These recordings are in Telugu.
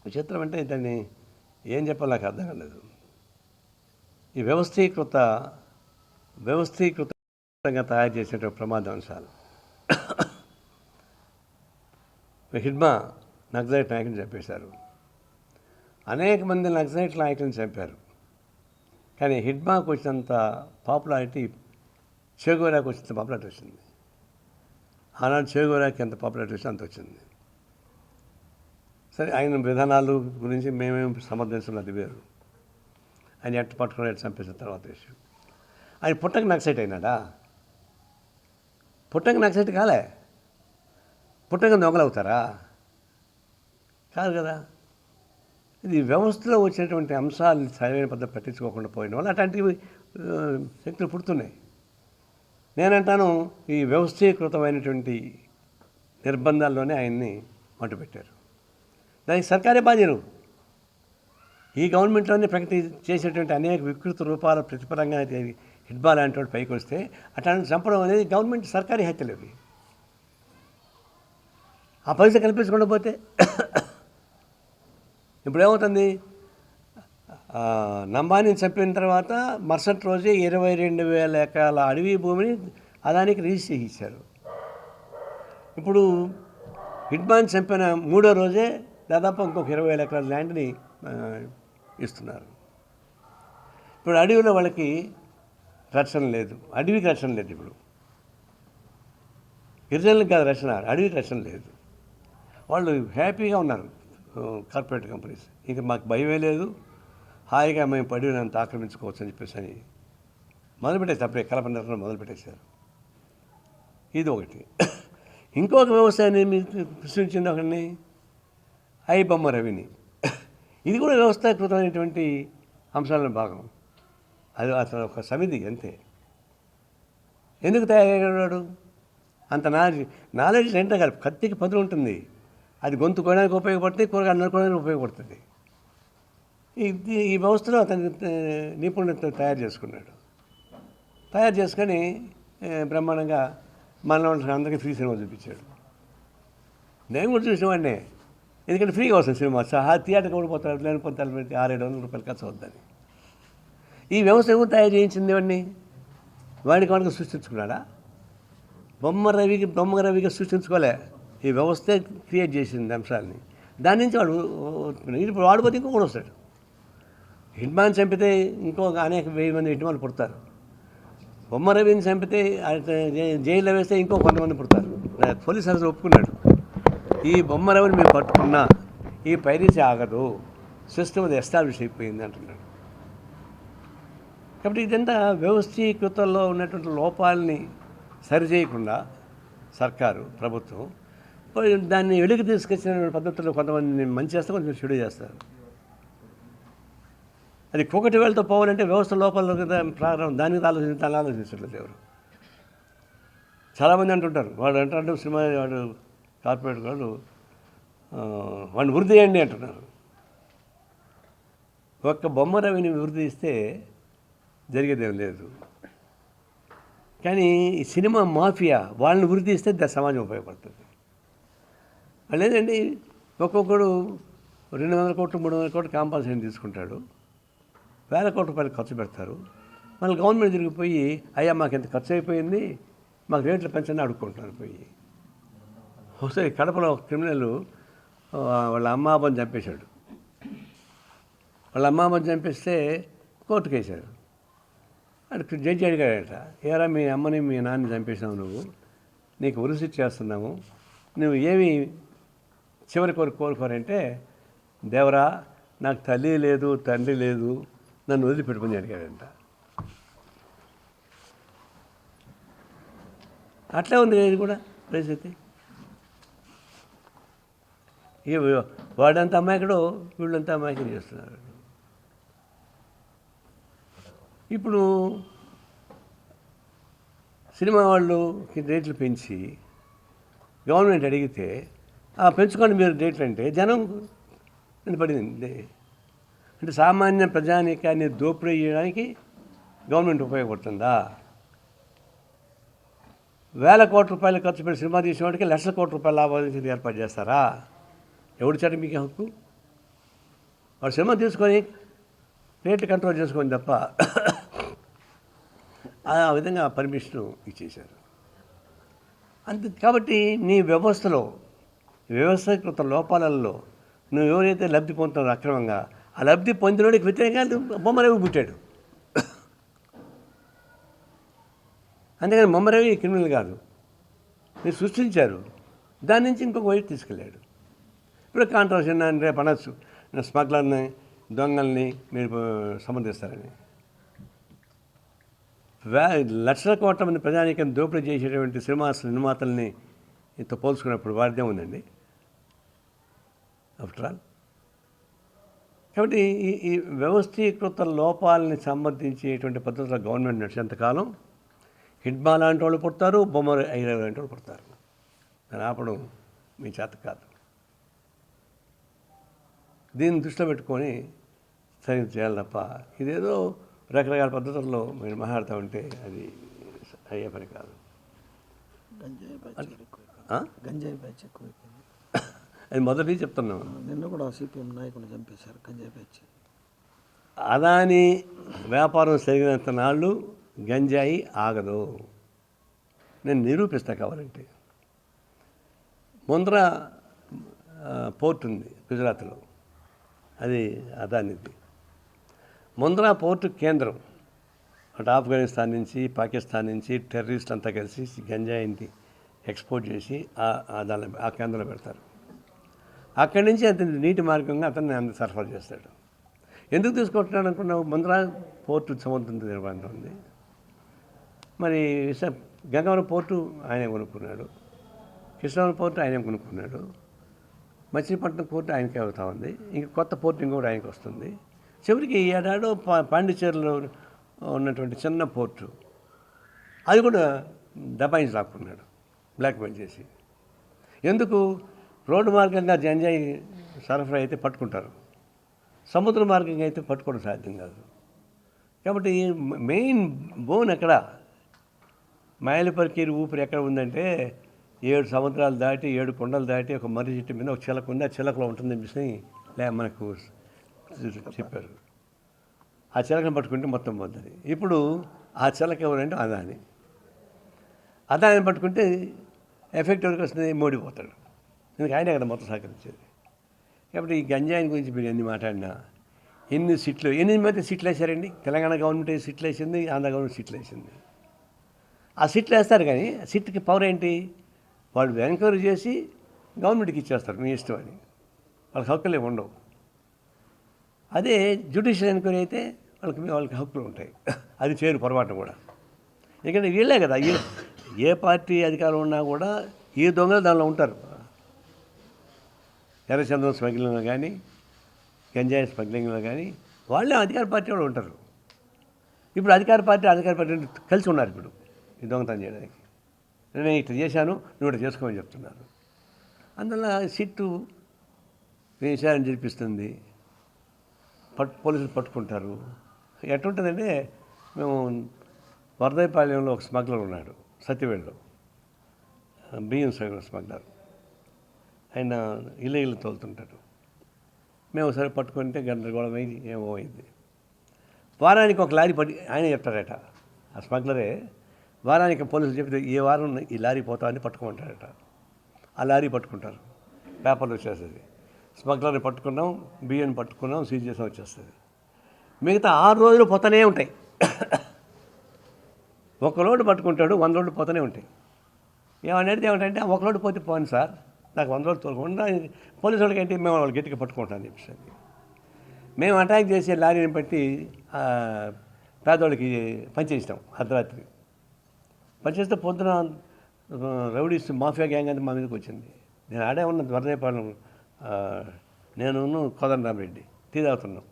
విచిత్రం అంటే దాన్ని ఏం చెప్పాలో నాకు అర్థం కాలేదు. ఈ వ్యవస్థీకృతంగా తయారు చేసేటువంటి ప్రమాదాంశాలు. హిడ్మా నక్సలైట్ నాయకుని చంపేశారు, అనేక మంది నక్సలైట్ నాయకులను చంపారు. కానీ హిడ్మాకు వచ్చినంత పాపులారిటీ చే గువేరాకు వచ్చినంత పాపులారిటీ వచ్చింది. ఆనాడు చే గువేరాకి ఎంత పాపులారిటీ వచ్చింది అంత వచ్చింది. సరే, ఆయన విధానాలు గురించి మేమేమి సమర్థించున్నది వేరు. ఆయన ఎట్టు పట్టుకుని ఎట్టు చంపేసిన తర్వాత విషయం. ఆయన పుట్టక నక్సలైట్ అయినాడా? పుట్టక నక్సలైట్ కాలే. పుట్టక దొంగలవుతారా? కాదు కదా. ఇది వ్యవస్థలో వచ్చినటువంటి అంశాలను సరైన పద్ధతి పట్టించుకోకుండా పోయిన వల్ల అట్లాంటి శక్తులు పుడుతున్నాయి. నేనంటాను, ఈ వ్యవస్థీకృతమైనటువంటి నిర్బంధాల్లోనే ఆయన్ని మట్టుపెట్టారు. దానికి సర్కారే బాధ్యులు. ఈ గవర్నమెంట్లోనే చేసేటువంటి అనేక వికృత రూపాల ప్రతిఫలంగా హిడ్మా లాంటి వాడు పైకి వస్తే అట్లాంటి చంపడం అనేది గవర్నమెంట్ సర్కారీ హత్యలు అవి. ఆ పరిస్థితి కల్పించకుండా పోతే ఇప్పుడు ఏమవుతుంది? నంబానీని చంపిన తర్వాత మరుసటి రోజే 22,000 ఎకరాల అడవి భూమిని అదానికి రిజిస్టర్ ఇచ్చారు. ఇప్పుడు హిడ్మాని చంపిన 3వ రోజే దాదాపు ఇంకొక 20,000 ఎకరాల ల్యాండ్ని ఇస్తున్నారు. ఇప్పుడు అడవిలో వాళ్ళకి రక్షణ లేదు, అడవికి రక్షణ లేదు. ఇప్పుడు గిరిజనులకు కాదు రక్షణ, అడవికి రక్షణ లేదు. వాళ్ళు హ్యాపీగా ఉన్నారు కార్పొరేట్ కంపెనీస్. ఇంకా మాకు భయమే లేదు, హాయిగా మేము అడవినంత ఆక్రమించుకోవచ్చు అని చెప్పేసి అని మొదలుపెట్టేసి అప్పుడే కలప నిర్ణయం మొదలుపెట్టేశారు. ఇది ఒకటి. ఇంకొక వ్యవసాయాన్ని సృష్టించింది ఒకరిని, ఐబొమ్మ రవిని. ఇది కూడా వ్యవస్థాకృతమైనటువంటి అంశాలను భాగం. అది అసలు ఒక సమితి అంతే. ఎందుకు తయారయ్యాడు? అంత నాలెడ్జ్ రెంటే కాదు, కత్తికి పదులు ఉంటుంది. అది గొంతు కోయడానికి ఉపయోగపడుతుంది, కూరగాయలు నరుకోవడానికి ఉపయోగపడుతుంది. ఈ వ్యవస్థలో అతను నిపుణులతో తయారు చేసుకున్నాడు. తయారు చేసుకొని బ్రహ్మాండంగా మన అందరికీ ఫ్రీ సినిమా చూపించాడు. నేను కూడా చూసినవాడినే, ఎందుకంటే ఫ్రీగా వస్తుంది సినిమా. థియేటర్కి ఓడిపోతారు, లేనిపోతే 600-700 రూపాయలు ఖర్చు అవుద్దని. ఈ వ్యవస్థ ఎవరు తయారు చేయించింది వాడిని? వాడికి సృష్టించుకున్నాడా? బొమ్మ రవిగా సృష్టించుకోలే. ఈ వ్యవస్థే క్రియేట్ చేసింది అంశాలని. దాని నుంచి వాడు ఇప్పుడు వాడిపోతే ఇంకొకటి వస్తాడు. హిడ్మాని చంపితే ఇంకొక అనేక 1000 మంది హిడ్మాలు పుడతారు. బొమ్మ రవిని చంపితే జైల్లో వేస్తే ఇంకో కొంతమంది పుడతారు. పోలీస్ ఆఫీసర్ ఒప్పుకున్నాడు, ఈ బొమ్మ రవిని మీరు పట్టుకున్నా ఈ పైరసీ ఆగదు, సిస్టమ్ అది ఎస్టాబ్లిష్ అయిపోయింది అంటున్నాడు. కాబట్టి ఇదంతా వ్యవస్థీకృతంలో ఉన్నటువంటి లోపాలని సరిచేయకుండా సర్కారు, ప్రభుత్వం దాన్ని వెలుగు తీసుకొచ్చిన పద్ధతుల్లో కొంతమంది మంచి చేస్తారు, కొంచెం చెడు చేస్తారు. అది ఒకటి వేళతో పోవాలంటే వ్యవస్థ లోపల ప్రారంభం, దానికి ఆలోచించట్లేదు ఎవరు. చాలామంది అంటుంటారు, వాడు అంటాడు సినిమా వాడు కార్పొరేట్ వాడు వాడిని వృద్ధి చేయండి అంటున్నారు. ఒక్క బొమ్మ రవిని వృద్ధి ఇస్తే జరిగేదేం లేదు. కానీ ఈ సినిమా మాఫియా వాళ్ళని వృద్ధి ఇస్తే సమాజం ఉపయోగపడుతుంది. లేదండి, ఒక్కొక్కడు 200 కోట్లు 300 కోట్లు కాంపల్సరీ తీసుకుంటాడు, 1000 కోట్ల రూపాయలు ఖర్చు పెడతారు. మళ్ళీ గవర్నమెంట్ తిరిగిపోయి అయ్యా మాకు ఎంత ఖర్చు అయిపోయింది, మాకు రేట్లు పెంచని అడుక్కుంటున్నారు పోయి. ఒకసారి కడపలో ఒక క్రిమినల్ వాళ్ళ అమ్మాబని చంపేశాడు. వాళ్ళ అమ్మాబని చంపేస్తే కోర్టుకు వేశారు. అక్కడ జడ్జి అడిగాడట, ఏరా మీ అమ్మని మీ నాన్నని చంపేసావు, నువ్వు నీకు ఉరిశిక్ష చేస్తున్నాము, నువ్వు ఏమి చివరి కోరుకోరంటే, దేవరా నాకు తల్లి లేదు తండ్రి లేదు, నన్ను వదిలిపెట్టుకుని అడిగాడంట. అట్లా ఉంది ఇది కూడా పరిస్థితి. ఇక వాడంతా అమాయకుడు, వీళ్ళంతా అమాయకులు చేస్తున్నారు. ఇప్పుడు సినిమా వాళ్ళు రేట్లు పెంచి గవర్నమెంట్ అడిగితే పెంచుకోండి మీరు రేట్లు అంటే జనం పడింది. అంటే సామాన్య ప్రజానీకాన్ని దోపిడీ చేయడానికి గవర్నమెంట్ ఉపయోగపడుతుందా? 1000 కోట్ల రూపాయలు ఖర్చు పెట్టి సినిమా తీసేవాడికి 1,00,000 కోట్ల రూపాయల లాభాలు ఏర్పాటు చేస్తారా? ఎవడి చాటి మీకు హక్కు? వాడు సినిమా తీసుకొని రేట్లు కంట్రోల్ చేసుకొని తప్ప ఆ విధంగా పర్మిషన్ ఇచ్చేశారు. అంతే. కాబట్టి నీ వ్యవస్థీకృత లోపాలలో నువ్వు ఎవరైతే లబ్ధి పొందుతున్నావు అక్రమంగా, ఆ లబ్ధి పొందినోడికి వ్యతిరేకంగా బొమ్మరవి పుట్టాడు. అంతేగాని బొమ్మరవి క్రిమినల్ కాదు, మీరు సృష్టించారు, దాని నుంచి ఇంకొక వైపు తీసుకెళ్ళాడు. ఇప్పుడు కాంట్రవర్సీ రేపు అనొచ్చు, స్మగ్లర్ని దొంగల్ని మీరు సమర్థిస్తారని. లక్షల కోట్ల మంది ప్రజానీకం దోపిడీ చేసేటువంటి నిర్మాతల్ని ఇంత పోల్చుకున్నప్పుడు వాడిదే ఉందండి ఆఫ్టర్ ఆల్. కాబట్టి ఈ వ్యవస్థీకృత లోపాలని సంబంధించేటువంటి పద్ధతుల గవర్నమెంట్ నడిచేంతకాలం హిడ్మా లాంటి వాళ్ళు పుడతారు, బొమ్మ ఐరవ లాంటి వాళ్ళు పుడతారు. దాన్ని ఆపడం మీ చేత కాదు. దీన్ని దృష్టిలో పెట్టుకొని సరి చేయాలి తప్ప ఇదేదో రకరకాల పద్ధతుల్లో మీరు మాట్లాడుతూ ఉంటే అది అయ్యే పని కాదు. గంజాయి బ్యాచ్ ఎక్కువైపోయింది. అది మొదటి చెప్తున్నాను. నిన్న కూడా సిపిఎం నాయకుని చంపేశారు గంజాయి బ్యాచ్. అదాని వ్యాపారం జరిగినంత నాళ్ళు గంజాయి ఆగదు. నేను నిరూపిస్తా కావాలంటే. ముంద్రా పోర్ట్ ఉంది గుజరాత్లో, అది అదానిది. ముంద్రా పోర్టు కేంద్రం. అటు ఆఫ్ఘనిస్తాన్ నుంచి పాకిస్తాన్ నుంచి టెర్రరిస్ట్ అంతా కలిసి గంజాయిని ఎక్స్పోర్ట్ చేసి ఆ కేంద్రంలో పెడతారు. అక్కడి నుంచి అతని నీటి మార్గంగా అతన్ని అంత సరఫరా చేస్తాడు. ఎందుకు తీసుకుంటున్నాడు అనుకున్నావు? ముంద్రా పోర్టు సముద్రం నిర్బంధం ఉంది. మరి గంగవరం పోర్టు ఆయనే కొనుక్కున్నాడు, కృష్ణవరం పోర్టు ఆయనే కొనుక్కున్నాడు, మచిలీపట్నం పోర్టు ఆయనకే అవుతా ఉంది, ఇంకా కొత్త పోర్టు ఇంకోటి ఆయనకి వస్తుంది. చివరికి ఏడాడో పాండిచేరిలో ఉన్నటువంటి చిన్న పోర్టు అది కూడా దబాయించి లాక్కున్నాడు, బ్లాక్మెయిల్ చేసి. ఎందుకు? రోడ్డు మార్గంగా గంజాయి సరఫరా అయితే పట్టుకుంటారు, సముద్ర మార్గంగా అయితే పట్టుకోవడం సాధ్యం కాదు. కాబట్టి మెయిన్ బోన్ ఎక్కడ, మైలపరికీరు ఊపిరి ఎక్కడ ఉందంటే 7 సముద్రాలు దాటి 7 కొండలు దాటి ఒక మర్రి చెట్టు మీద ఒక చిలక ఉంది, ఆ చిలకలో ఉంటుంది చెప్పేసి మనకు చెప్పారు. ఆ చిలకను పట్టుకుంటే మొత్తం పోతుంది. ఇప్పుడు ఆ చిలక ఎవరంటే అదాని పట్టుకుంటే ఎఫెక్ట్ ఎవరికి వస్తుంది? మోడీ పోతాడు. ఎందుకు? ఆయనే కదా మొత్తం సహకరించేది. కాబట్టి ఈ గంజాయిని గురించి మీరు ఎన్ని మాట్లాడినా, ఎన్ని మంది సీట్లు వేశారండి? తెలంగాణ గవర్నమెంట్ సీట్లు వేసింది, ఆంధ్ర గవర్నమెంట్ సీట్లు వేసింది. ఆ సీట్లు వేస్తారు కానీ సీట్కి పవర్ ఏంటి? వాళ్ళు ఎంక్వైరీ చేసి గవర్నమెంట్కి ఇచ్చేస్తారు, మీ ఇష్టం అని. వాళ్ళకి హక్కులే ఉండవు. అదే జ్యుడిషియల్ ఎంక్వైరీ అయితే వాళ్ళకి హక్కులు ఉంటాయి. అది చేయరు పొరపాటు కూడా. ఎందుకంటే వీళ్ళే కదా, ఏ పార్టీ అధికారం ఉన్నా కూడా ఈ దొంగలు దానిలో ఉంటారు. ఎర్రచంద్రం స్మగ్లింగ్లో కానీ, గంజాయి స్మగ్లింగ్లో కానీ వాళ్ళే అధికార పార్టీ వాళ్ళు ఉంటారు. ఇప్పుడు అధికార పార్టీ కలిసి ఉన్నారు ఇప్పుడు ఈ దొంగతనం చేయడానికి. నేను ఇట్లా చేశాను, నువ్వు ఇట్లా చేసుకోమని చెప్తున్నారు. అందువల్ల సిట్టు విచారణ జరిపిస్తుంది, పోలీసులు పట్టుకుంటారు. ఎట్లుంటుందంటే, మేము వరదైపాళ్యంలో ఒక స్మగ్లర్ ఉన్నాడు, సత్యవేడులో బియ్యం స్మగ్లర్. ఆయన ఇల్లు తోలుతుంటాడు. మేము ఒకసారి పట్టుకుంటే గందరగోళం అయింది, ఏమో అయింది. వారానికి ఒక లారీ ఆయన చెప్తారట, ఆ స్మగ్లరే వారానికి పోలీసులు చెప్తే ఏ వారం ఈ లారీ పోతామని పట్టుకోమంటారట. ఆ లారీ పట్టుకుంటారు, పేపర్లు వచ్చేస్తుంది. స్మగ్లర్ని పట్టుకున్నాం, బియ్యాన్ని పట్టుకున్నాం, సీజ్ చేసాం, వచ్చేస్తుంది. మిగతా 6 రోజులు పోతూనే ఉంటాయి. ఒక లోడ్ పట్టుకుంటాడు, 100 లోడ్లు పోతూనే ఉంటాయి. ఏమని అడిగితే ఏమంటే, ఒక లోడ్ పోతే పోను సార్, నాకు 100 రోజులు తోలకుండా పోలీసు వాళ్ళకి ఏంటి, మేము వాళ్ళు గట్టిగా పట్టుకుంటామని చెప్పేసి మేము అటాక్ చేసే లారీని బట్టి పేదవాళ్ళకి పనిచేస్తాం. అర్ధరాత్రి పనిచేస్తే పొద్దున రౌడీస్ మాఫియా గ్యాంగ్ అంతా మా మీదకి వచ్చింది. నేను ఆడే ఉన్న వరదైపాలెం, నేను కోదండరామరెడ్డి టీ తాగుతున్నాం.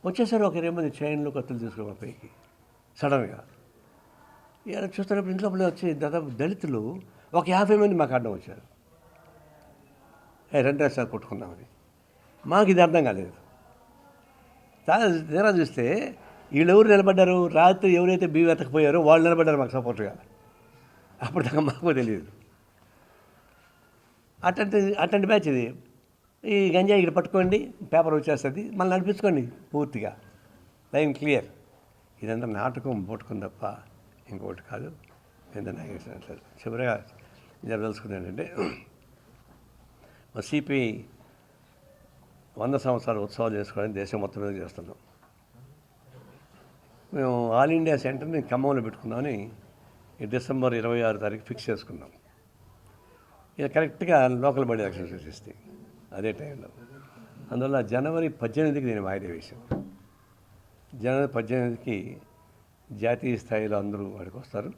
వచ్చేసరి ఒక 20 మంది చైన్లు కత్తులు తీసుకున్నాం పైకి సడన్గా. ఇలా చూస్తున్నప్పుడు ఇంట్లో వచ్చి దాదాపు దళితులు ఒక 50 మంది మాకు అడ్డం వచ్చారు. రెండో సార్ కొట్టుకున్నామని. మాకు ఇది అర్థం కాలేదు. తీరా చూస్తే వీళ్ళెవరు నిలబడ్డారు, రాత్రి ఎవరైతే బియ్యం ఎత్తకపోయారో వాళ్ళు నిలబడ్డారు మాకు సపోర్ట్గా. అప్పుడు దాకా మాకు తెలియదు. అట్లాంటి బ్యాచ్ ఇది. ఈ గంజాయి ఇక్కడ పట్టుకోండి, పేపర్ వచ్చేస్తుంది, మళ్ళీ నడిపించుకోండి పూర్తిగా, లైన్ క్లియర్. ఇదంతా నాటకం పట్టుకుని తప్ప ఇంకొకటి కాదు. ఏంటన్నా చివరిగా జరదలుచుకుంది ఏంటంటే, మా సిపిఐ 100 సంవత్సరాల ఉత్సవాలు చేసుకోవడానికి దేశం మొత్తం మీద చేస్తున్నాం. మేము ఆల్ ఇండియా సెంటర్ని ఖమ్మంలో పెట్టుకుందామని ఈ డిసెంబర్ 26 తారీఖు ఫిక్స్ చేసుకున్నాం. ఇక కరెక్ట్గా లోకల్ బాడీ ఎలక్షన్స్ వచ్చేస్తాయి అదే టైంలో. అందువల్ల జనవరి 18కి నేను వాయిదా వేశాను. జనవరి 18కి జాతీయ స్థాయిలో అందరూ వాడికి వస్తారు.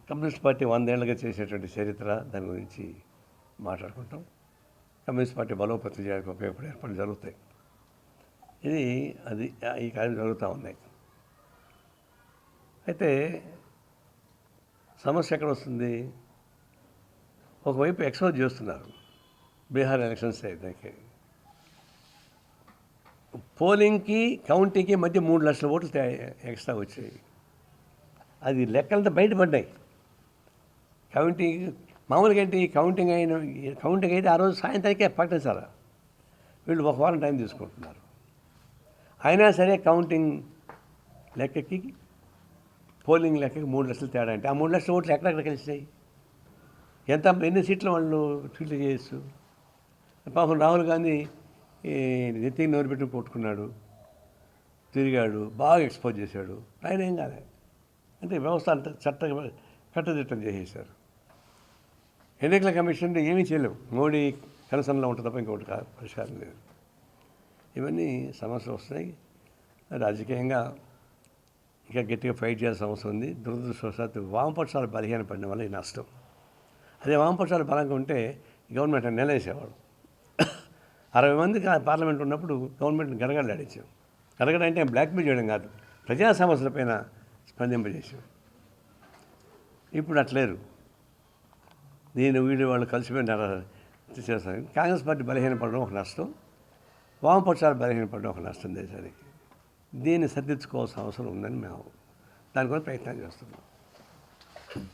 కమ్యూనిస్ట్ పార్టీ 100 ఏళ్ళుగా చేసేటువంటి చరిత్ర, దాని గురించి మాట్లాడుకుంటాం. కమ్యూనిస్ట్ పార్టీ బలోపేతం చేయడానికి ఉపయోగపడే ఏర్పాట్లు జరుగుతాయి. ఈ కార్యం జరుగుతూ ఉన్నాయి. అయితే సమస్య ఎక్కడ వస్తుంది? ఒకవైపు ఎక్స్పోజ్ చేస్తున్నారు. బీహార్ ఎలక్షన్స్ అయితే పోలింగ్కి కౌంటింగ్కి మధ్య 3 లక్షల ఓట్లు ఎక్స్ట్రా వచ్చాయి. అది లెక్కలంతా బయటపడ్డాయి. కౌంటింగ్ మామూలుగా ఏంటి, కౌంటింగ్ అయితే ఆ రోజు సాయంత్రానికే ప్రకటించాలి. వీళ్ళు 1 వారం టైం తీసుకుంటున్నారు. అయినా సరే కౌంటింగ్ లెక్కకి పోలింగ్ లెక్కకి 3 లక్షలు తేడా. అంటే ఆ 3 లక్షల ఓట్లు ఎక్కడెక్కడ కలిసినాయి? ఎన్ని సీట్లు వాళ్ళు ఫీల్డ్ చేయొచ్చు? పాపం రాహుల్ గాంధీ నెత్తికి నోరు పెట్టి కొట్టుకున్నాడు, తిరిగాడు, బాగా ఎక్స్పోజ్ చేశాడు. ఆయన ఏం కాలే. అంటే వ్యవస్థ కట్టుదిట్టం చేసేశారు. ఎన్నికల కమిషన్ ఏమీ చేయలేవు. మోడీ కనసంలో ఉంటుంది తప్ప ఇంకొకటి పరిష్కారం లేదు. ఇవన్నీ సమస్యలు వస్తున్నాయి. రాజకీయంగా ఇంకా గట్టిగా ఫైట్ చేయాల్సిన అవసరం ఉంది. దురదృష్టవశాత్తు వామపక్షాలు బలహీన పడిన వల్ల ఈ నష్టం. అదే వామపక్షాలు బలంగా ఉంటే గవర్నమెంట్ నిలవేసేవాడు. 60 మంది పార్లమెంట్ ఉన్నప్పుడు గవర్నమెంట్ని గడగడలాడించాం. గడగడ అంటే బ్లాక్మెయిల్ చేయడం కాదు, ప్రజా సమస్యలపైన స్పందింపజేసాం. ఇప్పుడు అట్లేరు. వీళ్ళు వాళ్ళు కలిసిపోయి చేస్తారు. కాంగ్రెస్ పార్టీ బలహీనపడడం ఒక నష్టం, వామపక్షాలు బలహీనపడడం ఒక నష్టం దేశానికి. దీన్ని సర్దించుకోవాల్సిన అవసరం ఉందని మేము దానికోసం ప్రయత్నం చేస్తున్నాం.